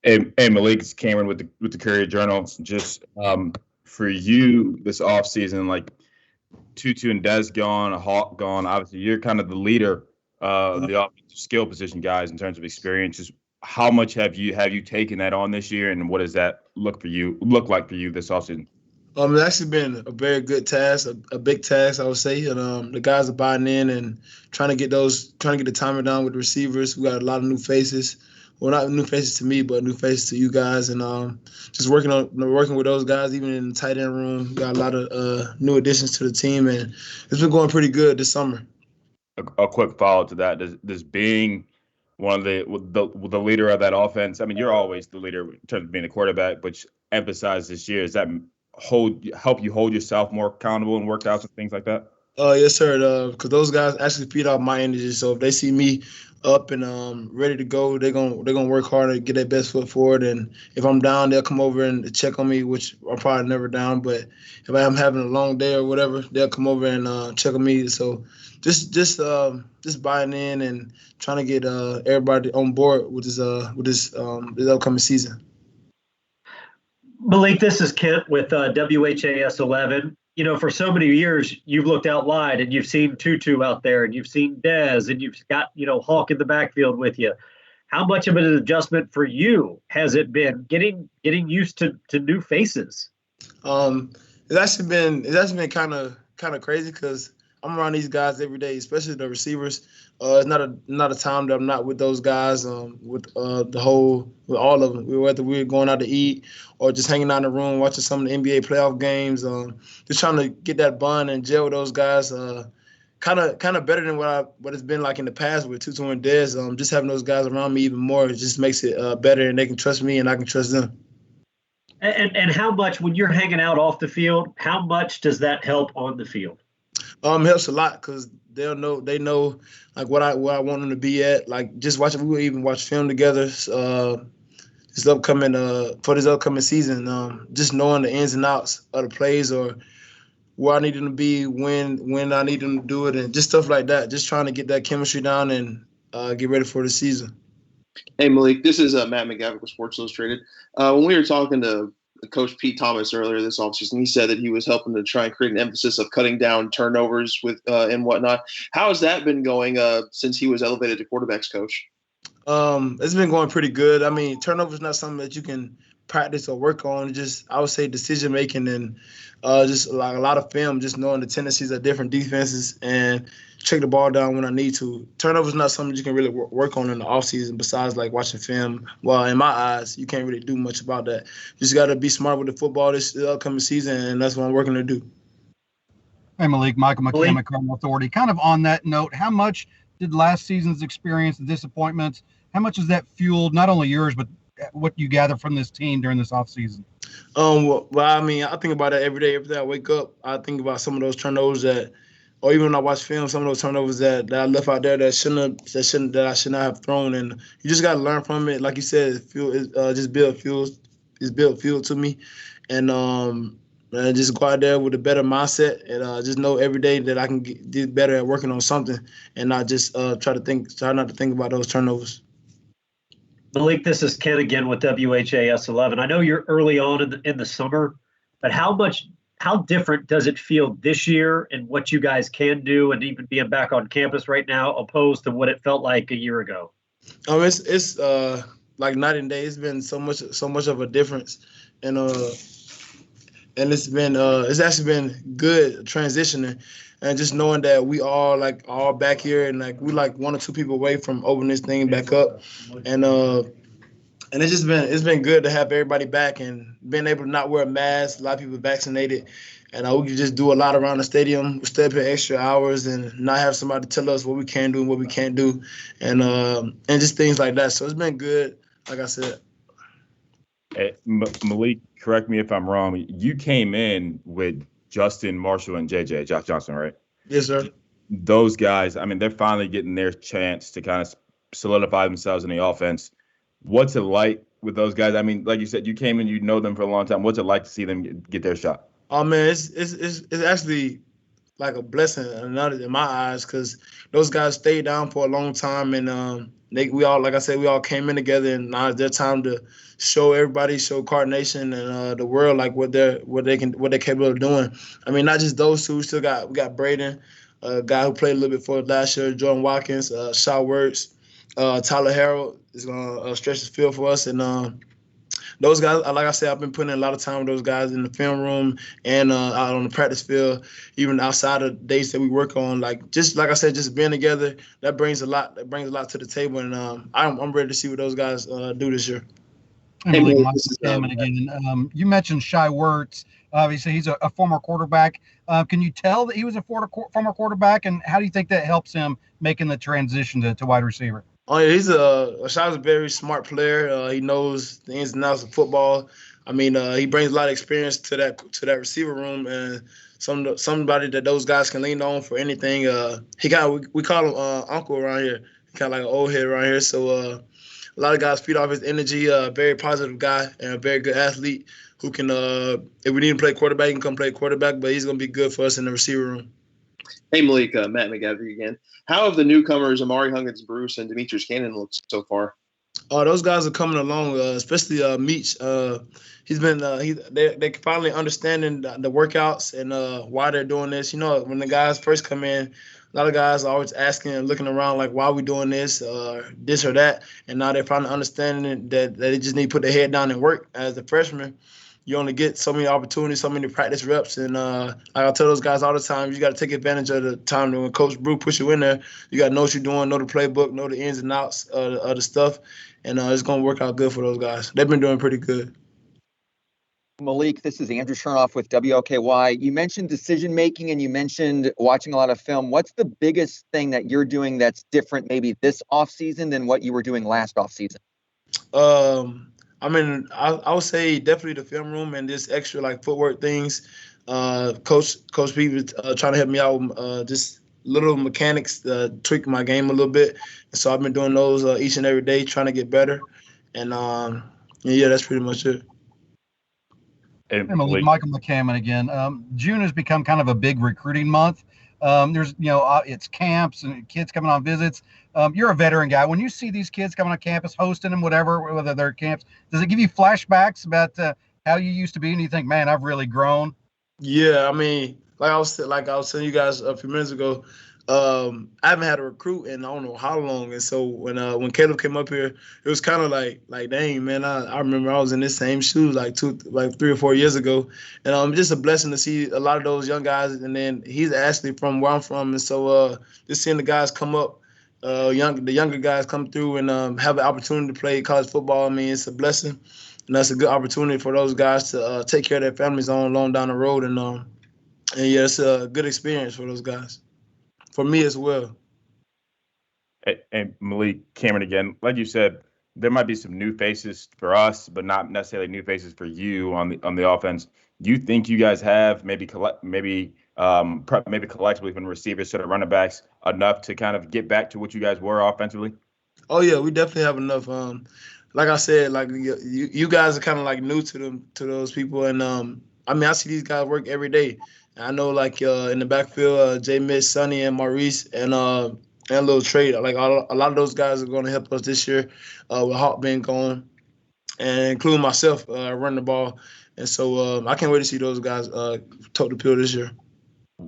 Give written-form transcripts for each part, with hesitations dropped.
Hey, Malik, it's Cameron with the Courier Journal. Just for you this offseason, like Tutu and Des gone, Hawk gone. Obviously, you're kind of the leader of the offensive skill position guys in terms of experience. Just how much have you taken that on this year, and what does that look like for you this offseason? It's actually been a very good task, a big task, I would say. And the guys are buying in and trying to get the timer down with the receivers. We got a lot of new faces. Well, not new faces to me, but new faces to you guys. And just working with those guys, even in the tight end room. Got a lot of new additions to the team, and it's been going pretty good this summer. A quick follow to that: does being one of the leader of that offense? I mean, you're always the leader in terms of being a quarterback, but emphasize this year is that help you hold yourself more accountable in workouts and things like that? Yes, sir. Because those guys actually feed off my energy. So if they see me up and ready to go, they're gonna work hard and get their best foot forward. And if I'm down, they'll come over and check on me, which I'm probably never down. But if I'm having a long day or whatever, they'll come over and check on me. So just buying in and trying to get everybody on board with this upcoming season. Malik, this is Kent with WHAS 11. You know, for so many years, you've looked out wide and you've seen Tutu out there and you've seen Dez and you've got, Hawk in the backfield with you. How much of an adjustment for you has it been getting used to new faces? It's actually been kind of crazy because I'm around these guys every day, especially the receivers. It's not a time that I'm not with those guys. With all of them. Whether we're going out to eat or just hanging out in the room watching some of the NBA playoff games. Just trying to get that bond and gel with those guys. Kind of better than what it's been like in the past with Tutu and Dez. Just having those guys around me even more, it just makes it better, and they can trust me and I can trust them. And how much, when you're hanging out off the field, how much does that help on the field? It helps a lot because they know like what I want them to be at. Like just watching, we will even watch film together. For this upcoming season, just knowing the ins and outs of the plays or where I need them to be, when I need them to do it, and just stuff like that. Just trying to get that chemistry down and get ready for the season. Hey, Malik, this is Matt McGavick with Sports Illustrated. When we were talking to Coach Pete Thomas earlier this offseason, he said that he was helping to try and create an emphasis of cutting down turnovers with and whatnot. How has that been going since he was elevated to quarterbacks coach? It's been going pretty good. I mean, turnover is not something that you can practice or work on. Just I would say decision making and just like a lot of film, just knowing the tendencies of different defenses and check the ball down when I need to. Turnover is not something you can really work on in the offseason besides like watching film. Well, in my eyes, you can't really do much about that. You just got to be smart with the football this upcoming season, and that's what I'm working to do. Hey, Malik, Michael McCammon, Cardinal Authority. Kind of on that note, how much did last season's experience, the disappointments, how much has that fueled not only yours, but what you gather from this team during this offseason? Well, I mean, I think about it every day. Every day I wake up, I think about some of those turnovers or even when I watch film, some of those turnovers that I left out there that I should not have thrown. And you just got to learn from it. Like you said, just build fuel to me, and just go out there with a better mindset and just know every day that I can get better at working on something and not just try not to think about those turnovers. Malik, this is Ken again with WHAS 11. I know you're early on in the summer, but how different does it feel this year and what you guys can do and even being back on campus right now opposed to what it felt like a year ago? It's like night and day. It's been so much of a difference, and it's actually been good transitioning. And just knowing that we all back here and like we like one or two people away from opening this thing back up, and it's been good to have everybody back and being able to not wear a mask. A lot of people vaccinated, and we can just do a lot around the stadium. We stay up here extra hours and not have somebody tell us what we can do and what we can't do, and just things like that. So it's been good, like I said. Hey, Malik, correct me if I'm wrong. You came in with Justin, Marshall, and Josh Johnson, right? Yes, sir. Those guys, I mean, they're finally getting their chance to kind of solidify themselves in the offense. What's it like with those guys? I mean, like you said, you came in, you know them for a long time. What's it like to see them get their shot? Oh man, it's actually like a blessing, another in my eyes, because those guys stayed down for a long time, and we all, like I said, we all came in together, and now it's their time to show everybody, show Card Nation and the world like what they're capable of doing. I mean, not just those two. We got Braden, a guy who played a little bit for us last year, Jordan Watkins, Shaw Words, Tyler Harrell is gonna stretch the field for us, and those guys, like I said, I've been putting in a lot of time with those guys in the film room and out on the practice field, even outside of days that we work on. Like I said, just being together, that brings a lot. That brings a lot to the table, and I'm ready to see what those guys do this year. Hey, Malik, again. You mentioned Shy Wirtz. Obviously, he's a former quarterback. Can you tell that he was a former quarterback, and how do you think that helps him making the transition to wide receiver? Oh yeah, Shy's a very smart player. He knows the ins and outs of football. I mean, he brings a lot of experience to that receiver room, and somebody that those guys can lean on for anything. We call him Uncle around here. He kind of like an old head around here. So a lot of guys feed off his energy. Very positive guy and a very good athlete who can, if we need to play quarterback, he can come play quarterback. But he's gonna be good for us in the receiver room. Hey, Malik, Matt McGavry again. How have the newcomers, Amari Huggins, Bruce, and Demetrius Cannon looked so far? Oh, those guys are coming along, especially Meach. He's been they're finally understanding the workouts and why they're doing this. You know, when the guys first come in, a lot of guys are always asking and looking around like, why are we doing this or that? And now they're finally understanding that they just need to put their head down and work. As a freshman, you only get so many opportunities, so many practice reps. And like I tell those guys all the time, you got to take advantage of the time when Coach Brew puts you in there. You got to know what you're doing, know the playbook, know the ins and outs of the stuff. And it's going to work out good for those guys. They've been doing pretty good. Malik, this is Andrew Chernoff with WLKY. You mentioned decision-making and you mentioned watching a lot of film. What's the biggest thing that you're doing that's different maybe this offseason than what you were doing last offseason? I mean, I would say definitely the film room and this extra like footwork things. Coach Pete was trying to help me out with just little mechanics, tweak my game a little bit. And so I've been doing those each and every day, trying to get better. And yeah, that's pretty much it. And Michael McCammon again. June has become kind of a big recruiting month. There's, it's camps and kids coming on visits. You're a veteran guy. When you see these kids coming on campus, hosting them, whatever, whether they're camps, does it give you flashbacks about how you used to be, and you think, man, I've really grown? Yeah, I mean, like I was telling you guys a few minutes ago, I haven't had a recruit in I don't know how long, and so when Caleb came up here, it was kind of like dang man, I remember I was in this same shoes like 3 or 4 years ago, and just a blessing to see a lot of those young guys, and then he's actually from where I'm from, and so just seeing the guys come up, the younger guys come through and have an opportunity to play college football. I mean, it's a blessing, and that's a good opportunity for those guys to take care of their families on down the road, and yeah, it's a good experience for those guys. For me as well. And Malik, Cameron again, like you said, there might be some new faces for us, but not necessarily new faces for you on the offense. Do you think you guys have maybe collectively from receivers to the running backs enough to kind of get back to what you guys were offensively? Oh yeah, we definitely have enough. Like I said, like you guys are kind of like new to those people, and I mean I see these guys work every day. I know, like in the backfield, Jay Mitch, Sonny, and Maurice, and Lil Trey. Like a lot of those guys are going to help us this year with Hawk being gone, and including myself running the ball. And so I can't wait to see those guys tote the field this year.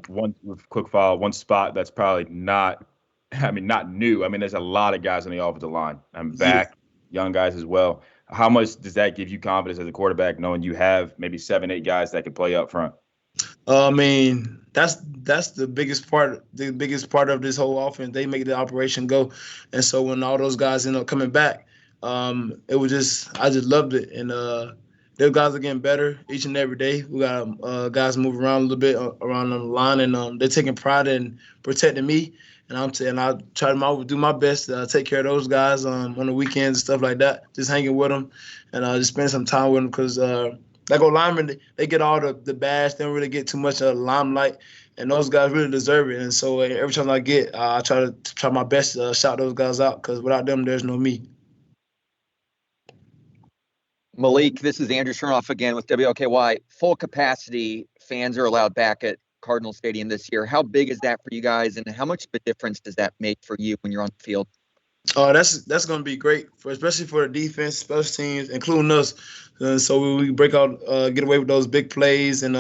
One quick follow, one spot that's probably not new. I mean, there's a lot of guys on the offensive line. I'm back, young guys as well. How much does that give you confidence as a quarterback, knowing you have maybe 7-8 guys that can play up front? I mean, that's the biggest part. The biggest part of this whole offense. They make the operation go, and so when all those guys end up coming back, it was I just loved it. And those guys are getting better each and every day. We got guys moving around a little bit around the line, and they're taking pride in protecting me. And I try to do my best to take care of those guys on the weekends and stuff like that. Just hanging with them and just spending some time with them because. Like linemen, they get all the bash. They don't really get too much of the limelight, and those guys really deserve it. And so every time I get, I try my best to shout those guys out because without them, there's no me. Malik, this is Andrew Chernoff again with WLKY. Full capacity fans are allowed back at Cardinal Stadium this year. How big is that for you guys, and how much of a difference does that make for you when you're on the field? Oh, that's going to be great, especially for the defense, special teams, including us. So we break out, get away with those big plays, and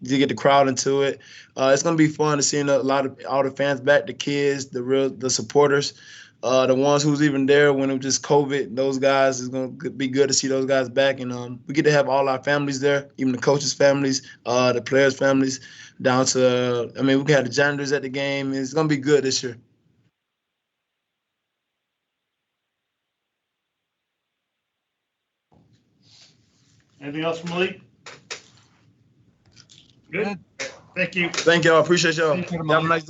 you get the crowd into it. It's going to be fun to see all the fans back, the kids, the supporters, the ones who's even there when it was just COVID. Those guys is going to be good to see those guys back, and we get to have all our families there, even the coaches' families, the players' families, down to we can have the janitors at the game. It's going to be good this year. Anything else from Malik? Good. Thank you. Thank y'all. Appreciate y'all. Thank you, Have a nice day.